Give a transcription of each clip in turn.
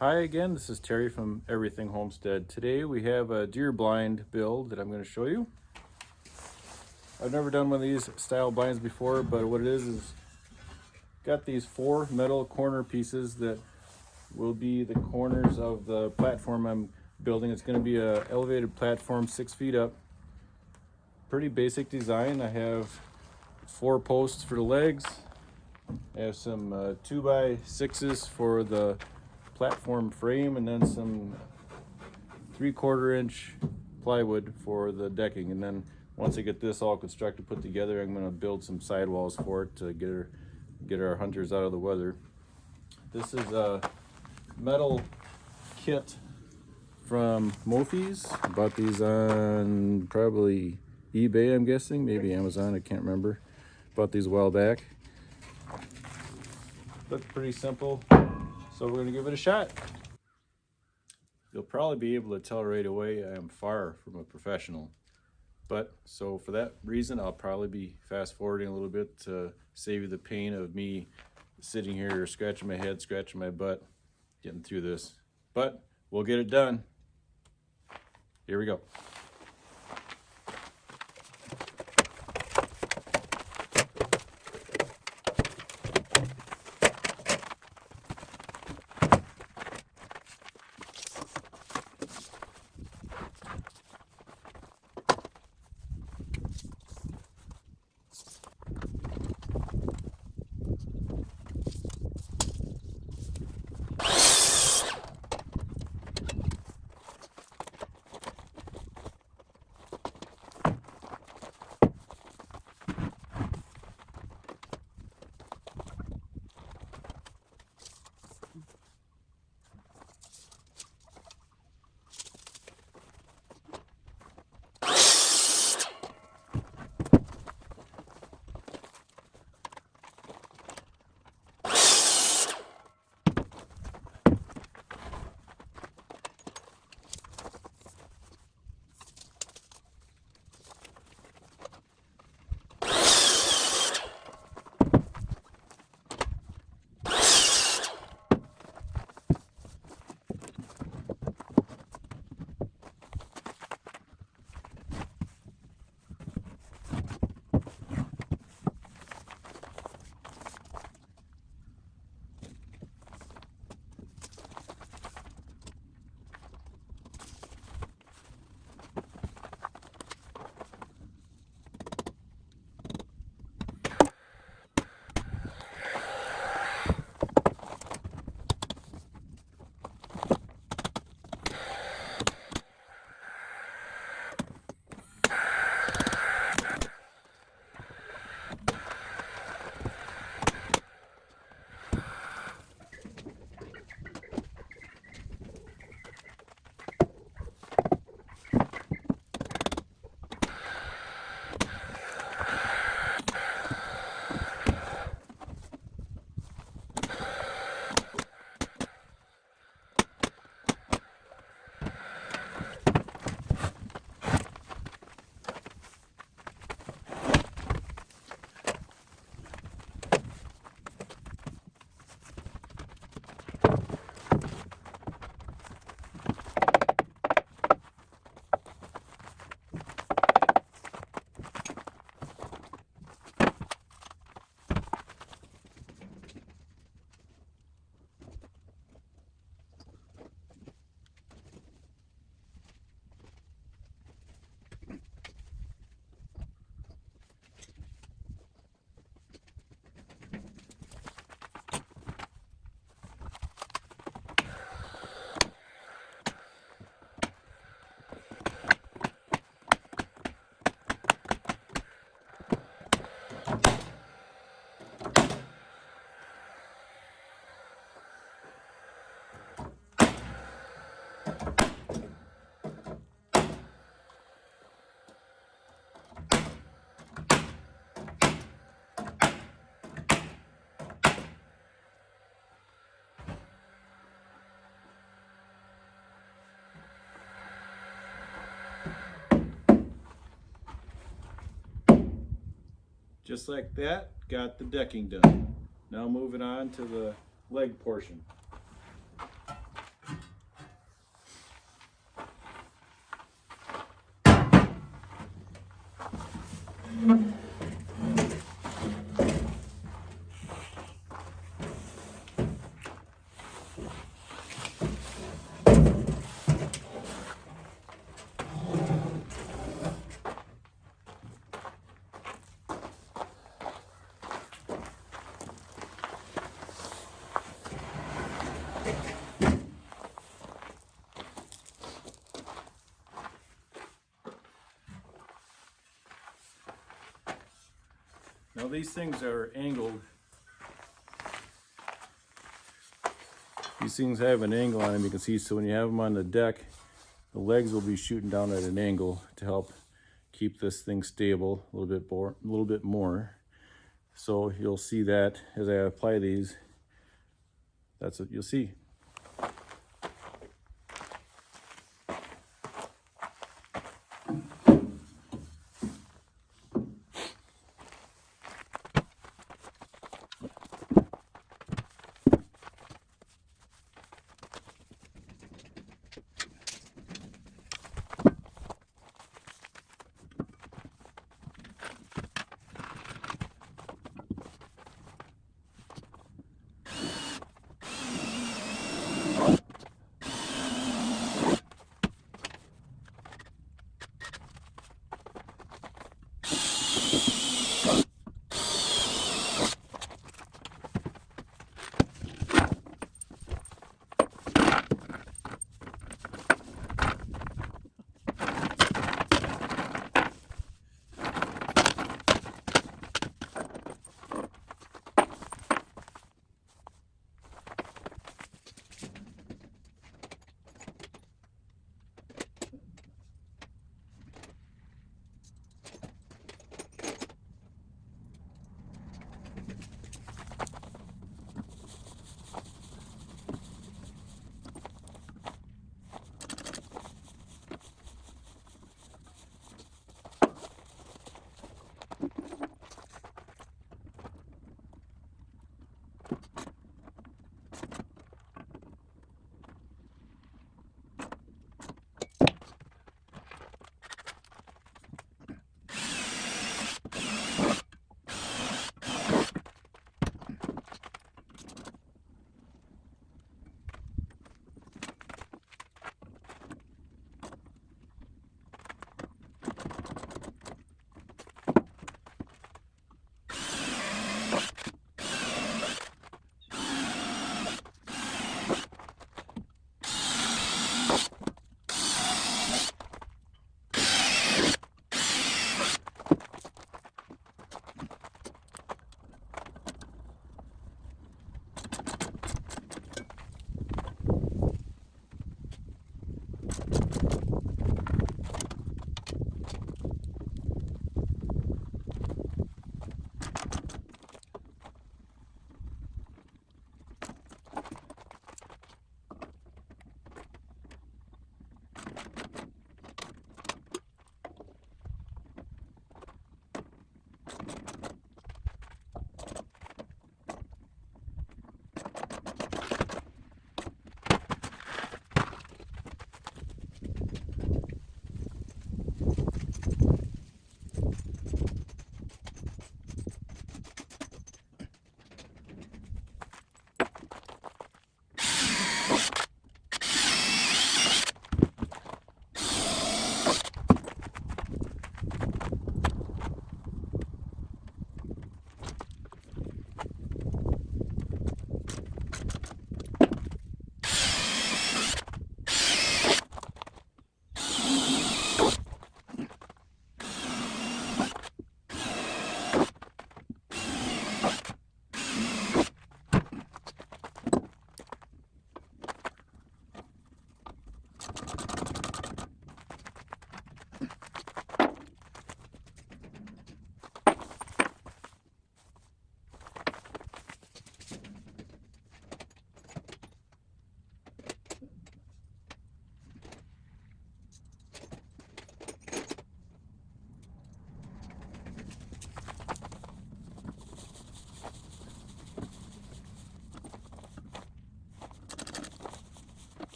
Hi again, this is Terry from Everything Homestead. Today we have a deer blind build that I'm going to show you. I've never done one of these style blinds before, but what it is got these 4 metal corner pieces that will be the corners of the platform I'm building. It's going to be a elevated platform 6 feet up. Pretty basic design. I have 4 posts for the legs. I have some 2x6s for the platform frame, and then some 3/4 inch plywood for the decking. And then once I get this all constructed, put together, I'm going to build some sidewalls for it to get our hunters out of the weather. This is a metal kit from Mophie's. I bought these on probably eBay, I'm guessing, maybe Amazon, I can't remember. Bought these a while back. Look pretty simple, so we're going to give it a shot. You'll probably be able to tell right away I am far from a professional. But so for that reason, I'll probably be fast forwarding a little bit to save you the pain of me sitting here scratching my head, scratching my butt, getting through this. But we'll get it done. Here we go. Just like that, got the decking done. Now moving on to the leg portion. these things are angled. These things have an angle on them, you can see, so when you have them on the deck, the legs will be shooting down at an angle to help keep this thing stable a little bit more. So you'll see that as I apply these, that's what you'll see.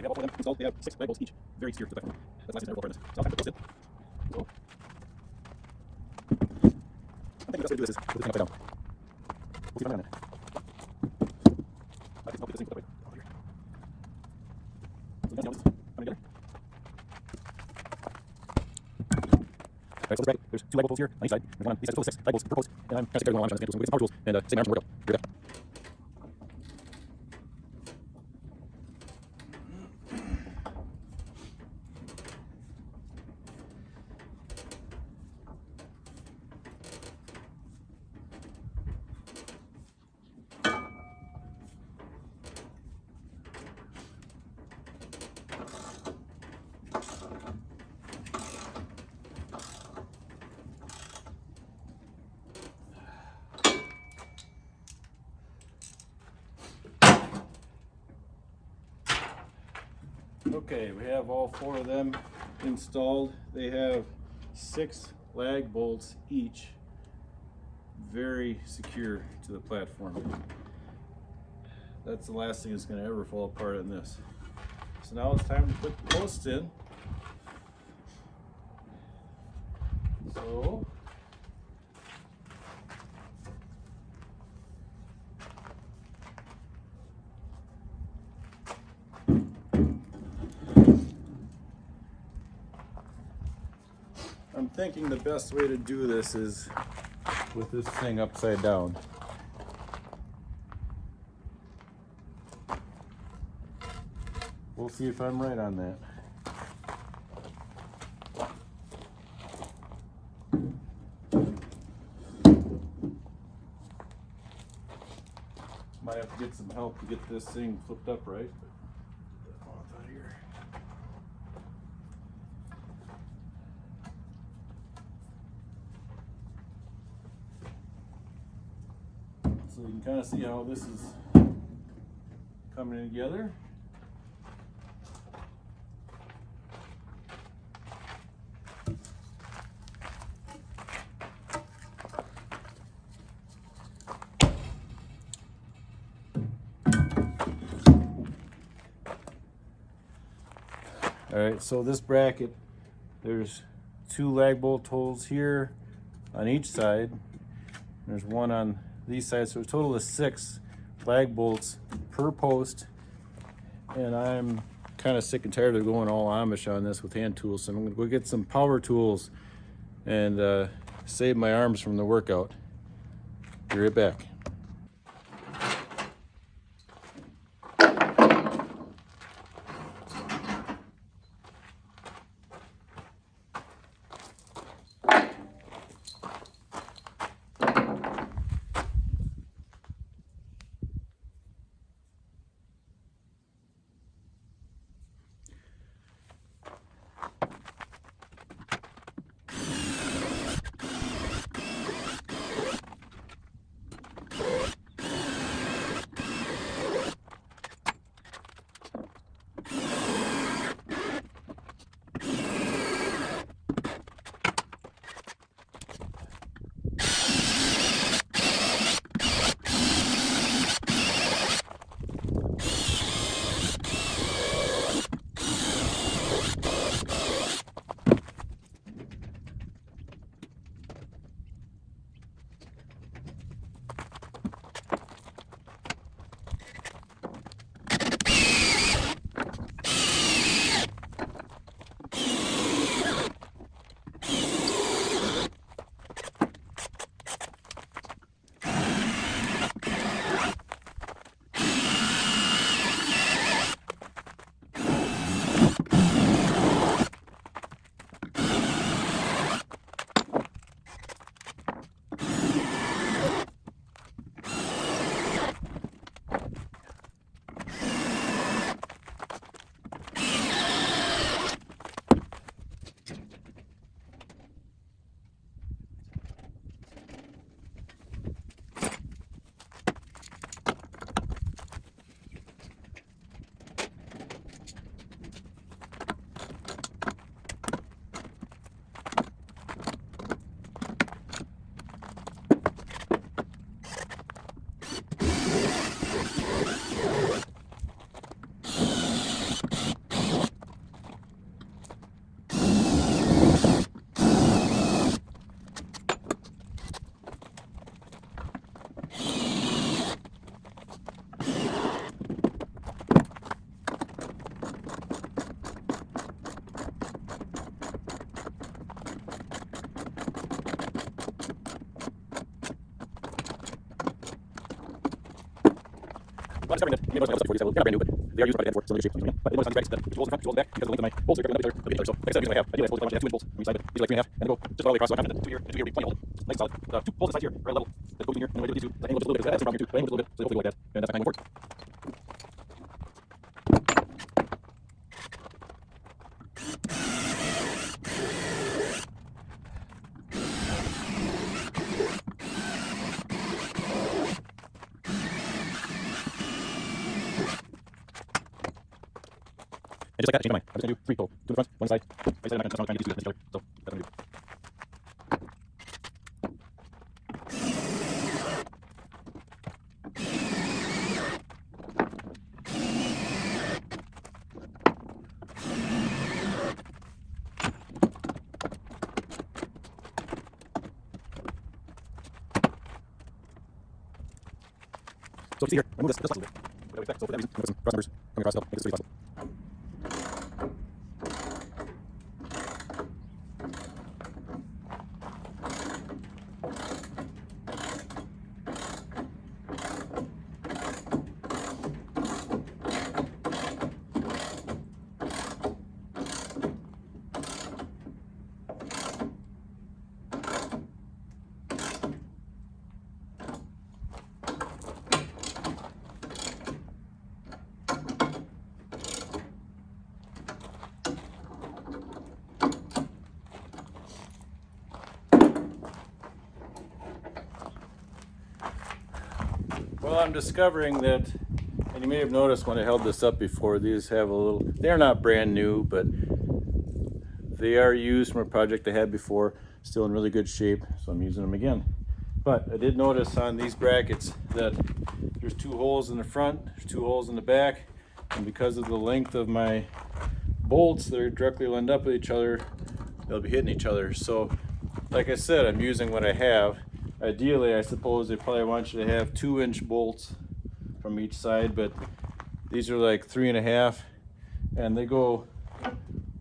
they have all four of them installed. They have 6 lag bolts each, very secure to the platform. That's the last thing I this. So I'll time to put this in. So I think the best way to do this is put this thing upside down. We'll see if I'm on it. I think I'll get this thing put that way. Oh, here. So you can see how this is coming together. Alright, so this bracket, there's 2 lag bolts here on each side. There's one on these sides, total 6 lag bolts per post. And I'm kind of sick of everyone on this hand tool, so I'm going to get some power tools and save my arms from workout. Here we go. Okay, we have all 4 of them installed. They have 6 lag bolts each, very secure to the platform. That's the last thing that's going to ever fall apart on this. So now it's time to put the posts in. So I'm thinking the best way to do this is with this thing upside down. We'll see if I'm right on that. Might have to get some help to get this thing flipped up right. Out of here. So you can kind of see how this is coming together. All right, so this bracket, there's 2 lag bolt holes here on each side. There's 1 on these sides, so a total of 6 lag bolts per post. And I'm kind of sick and tired of going all Amish on this with hand tools, so I'm gonna go get some power tools and save my arms from the workout. Be right back. Well, I'm discovering that you know, for these, they're not brand new, but they are used quite a bit for cylinder shape. But it was on these brackets that the bolts in front, the bolts in the back, because of the length of my bolts are going to each other. So, like I said, I'm using what I have. Ideally, I suppose if I wanted to have 2 inch bolts on each side, but these are like 3.5, and they go just all the way across. So I'm confident that 2 here and 2 here will be plenty of hold. Nice solid. 2 bolts inside here are at level. That go between here, and when I did these 2, the angle just a little bit. That's wrong here too. The angle just a little bit, so they hopefully go like that, and that's my time going forward. And just like that, I changed my mind. I'm just going to do 3 total. 2 in the front, 1 side. Right side, I'm not going to get these 2 together. So that's what I'm going to do. So see here, I move this just a little bit. So for that reason, I'm going to put some cross numbers coming across to help make this really possible. Well, I'm discovering that, and you may have noticed when I held this up before, these have a little, they're not brand new, but they are used from a project I had before, still in really good shape, so I'm using them again. But I did notice on these brackets that there's 2 holes in the front, there's 2 holes in the back, and because of the length of my bolts, they're directly lined up with each other, they'll be hitting each other. So, like I said, I'm using what I have. Ideally, I suppose they probably want you to have 2-inch bolts from each side, but these are like 3.5, and they go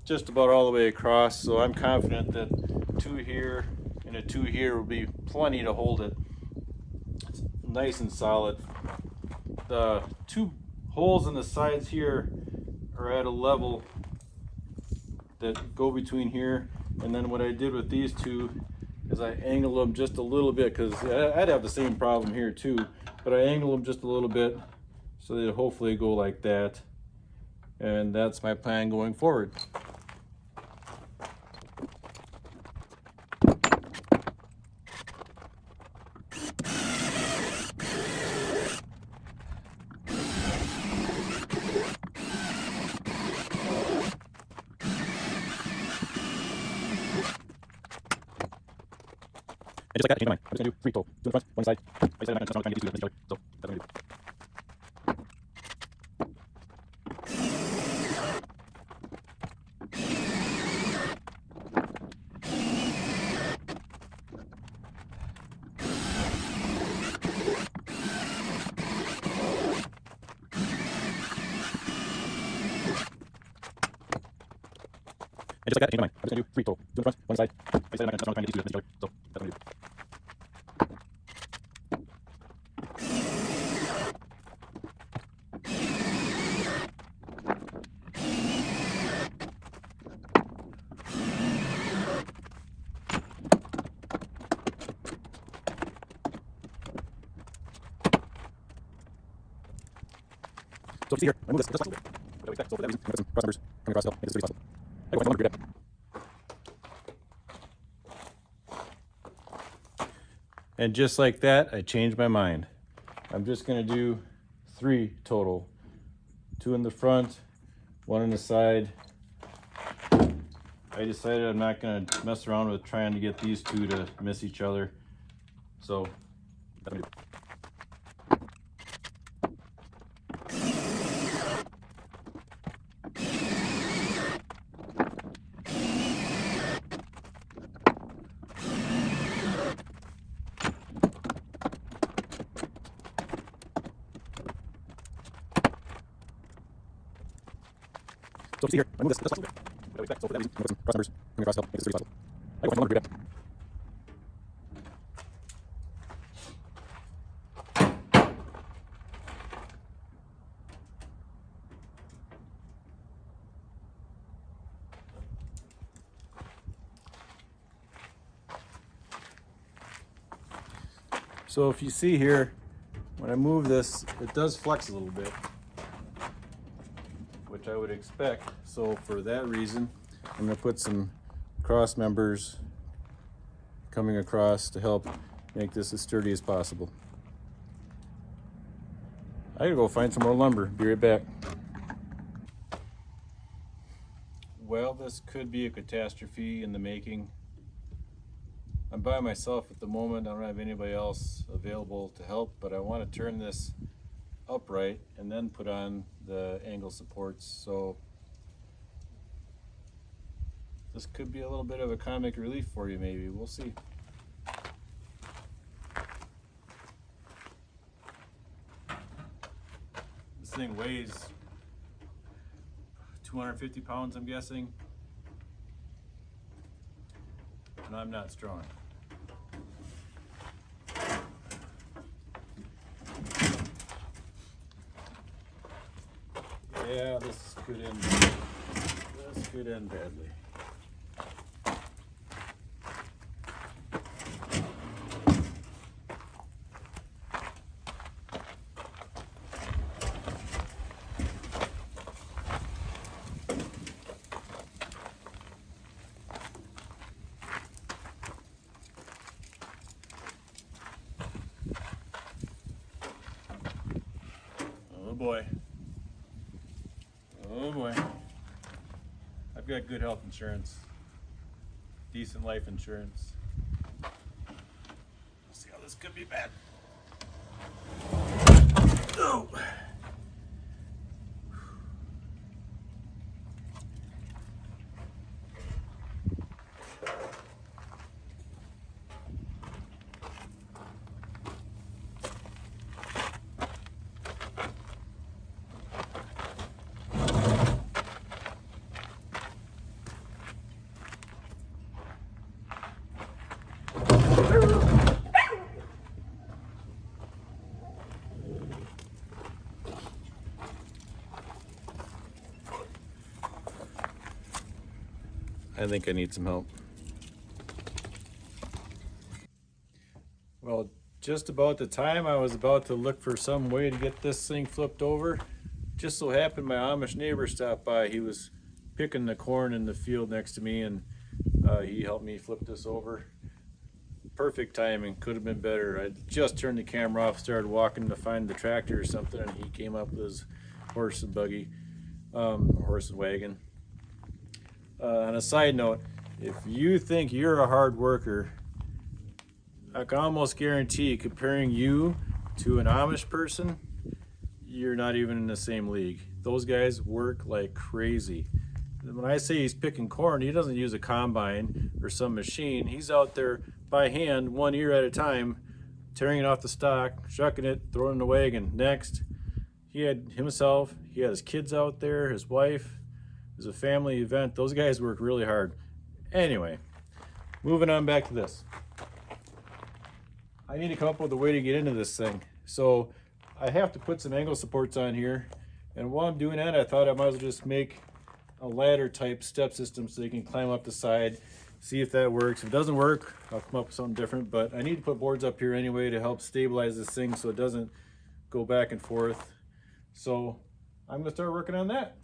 just about all the way across. So I'm confident that 2 here and a 2 here will be plenty to hold it. It's nice and solid. The 2 holes in the sides here are at a level that go between here, and then what I did with these 2 is I angle them just a little bit, because I'd have the same problem here too, but I angle them just a little bit so they hopefully go like that, and that's my plan going forward. And just like that, I changed my mind. I'm just going to do 3 total. 2 in the front, 1 side. Right side, I'm not going to get these 2 together. So that's what I'm going to do. And just like that, I changed my mind. I'm just going to do 3 total. 2 in the front, 1 side. Right side, I'm not going to get these 2 together. So that's what I'm going to do. So see here, I move this just a little bit. So for that reason, I'm going to put some cross numbers coming across to help make this really possible. I go 1 grid up. And just like that, I changed my mind. I'm just going to do 3 total. 2 in the front, 1 in the side. I decided I'm not going to mess around with trying to get these 2 to miss each other. So that's what I'm going to do. So see here, I move this just a little bit. So for that reason, I'm going to put some cross numbers coming across to help make this really possible. I go 1 grid up. So if you see here, when I move this, it does flex a little bit, which I would expect. So for that reason, I'm gonna put some cross members coming across to help make this as sturdy as possible. I gotta go find some more lumber. Be right back. Well, this could be a catastrophe in the making. I'm by myself at the moment. I don't have anybody else available to help, but I want to turn this upright and then put on the angle supports. So this could be a little bit of a comic relief for you, maybe. We'll see. This thing weighs 250 pounds, I'm guessing. And I'm not strong. Yeah, this could end badly. Oh boy. Oh boy. I've got good health insurance, decent life insurance. Let's see how this could be bad. Oh. I think I need some help. Well, just about the time I was about to look for some way to get this thing flipped over, just so happened my Amish neighbor stopped by. He was picking the corn in the field next to me, and he helped me flip this over. Perfect timing, could have been better. I just turned the camera off, started walking to find the tractor or something, and he came up with his horse and buggy, horse and wagon. On a side note, if you think you're a hard worker, I can almost guarantee comparing you to an Amish person, you're not even in the same league. Those guys work like crazy. When I say he's picking corn, he doesn't use a combine or some machine. He's out there by hand, 1 ear at a time, tearing it off the stalk, shucking it, throwing it in the wagon. Next, he had himself, he had his kids out there, his wife. It was a family event. Those guys work really hard. Anyway, moving on back to this. I need to come up with a way to get into this thing. So I have to put some angle supports on here. And while I'm doing that, I thought I might as well just make a ladder type step system so they can climb up the side, see if that works. If it doesn't work, I'll come up with something different, but I need to put boards up here anyway to help stabilize this thing so it doesn't go back and forth. So I'm gonna start working on that.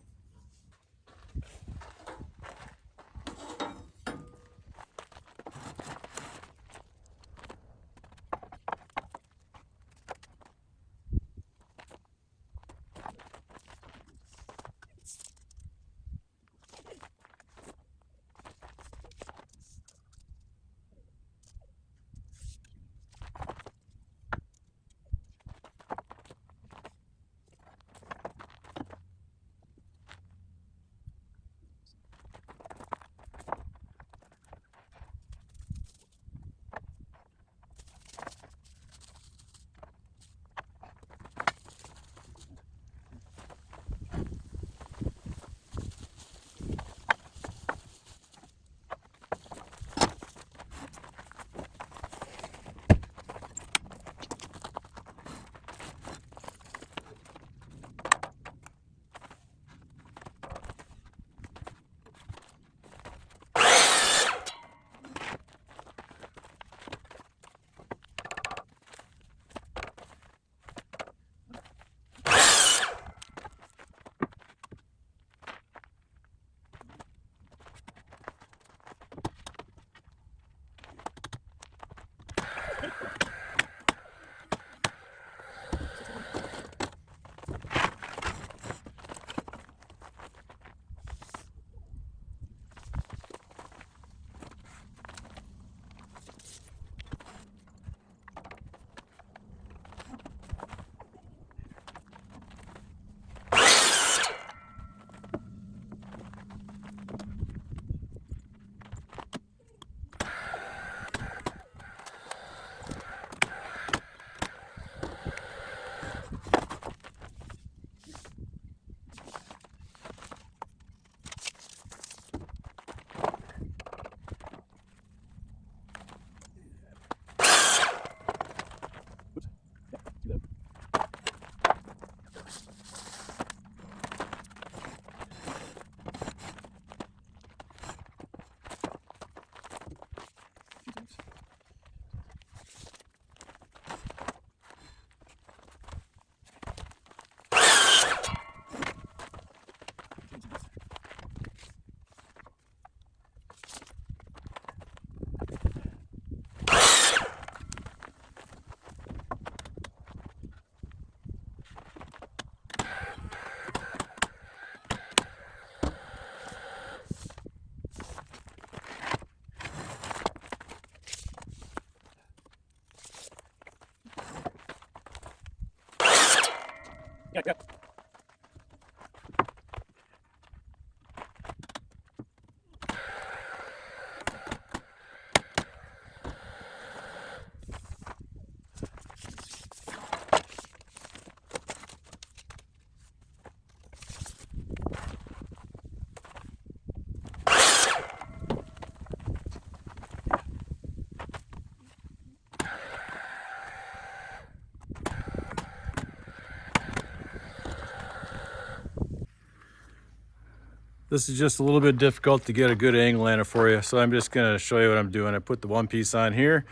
This is just a little bit difficult to get a good angle on it for you, so I'm just going to show you what I'm doing. I put the one piece on here,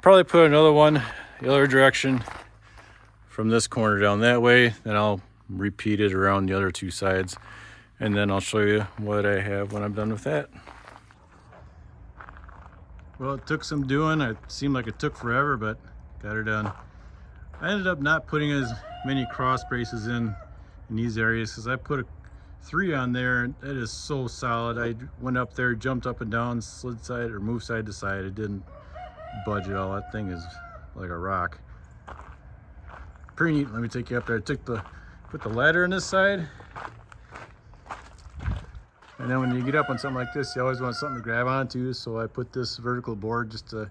probably put another one the other direction from this corner down that way, then I'll repeat it around the other two sides, and then I'll show you what I have when I'm done with that. Well, it took some doing. It seemed like it took forever, but got her done. I ended up not putting as many cross braces in these areas because I put 3 on there, and it is so solid. I went up there, jumped up and down, slid side or moved side to side. It didn't budge at all. That thing is like a rock. Pretty neat. Let me take you up there. I put the ladder on this side, and then when you get up on something like this, you always want something to grab onto. So I put this vertical board just to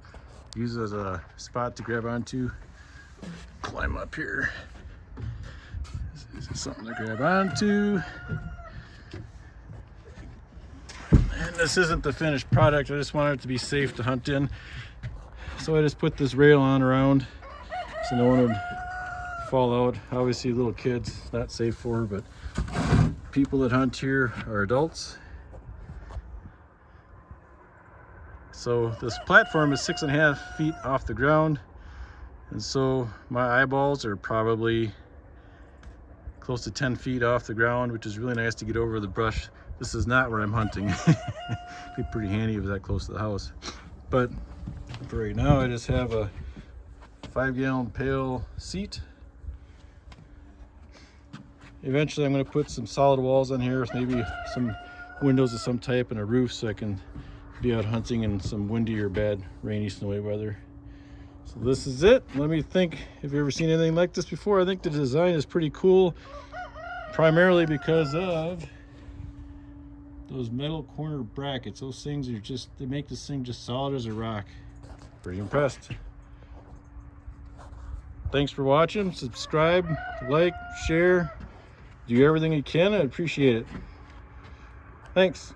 use as a spot to grab onto. Climb up here. This is something to grab onto. And this isn't the finished product. I just wanted it to be safe to hunt in. So I just put this rail on around so no one would fall out. Obviously little kids, not safe for, but people that hunt here are adults. So this platform is 6.5 feet off the ground. And so my eyeballs are probably close to 10 feet off the ground, which is really nice to get over the brush. This is not where I'm hunting. It'd be pretty handy if it was that close to the house. But for right now, I just have a 5-gallon pail seat. Eventually I'm going to put some solid walls on here, maybe some windows of some type and a roof so I can be out hunting in some windy or bad rainy, snowy weather. So this is it. Let me think, have you ever seen anything like this before? I think the design is pretty cool, primarily because of those metal corner brackets. Those things are just, they make this thing just solid as a rock. Pretty impressed. Thanks for watching. Subscribe, like, share, do everything you can. I appreciate it. Thanks.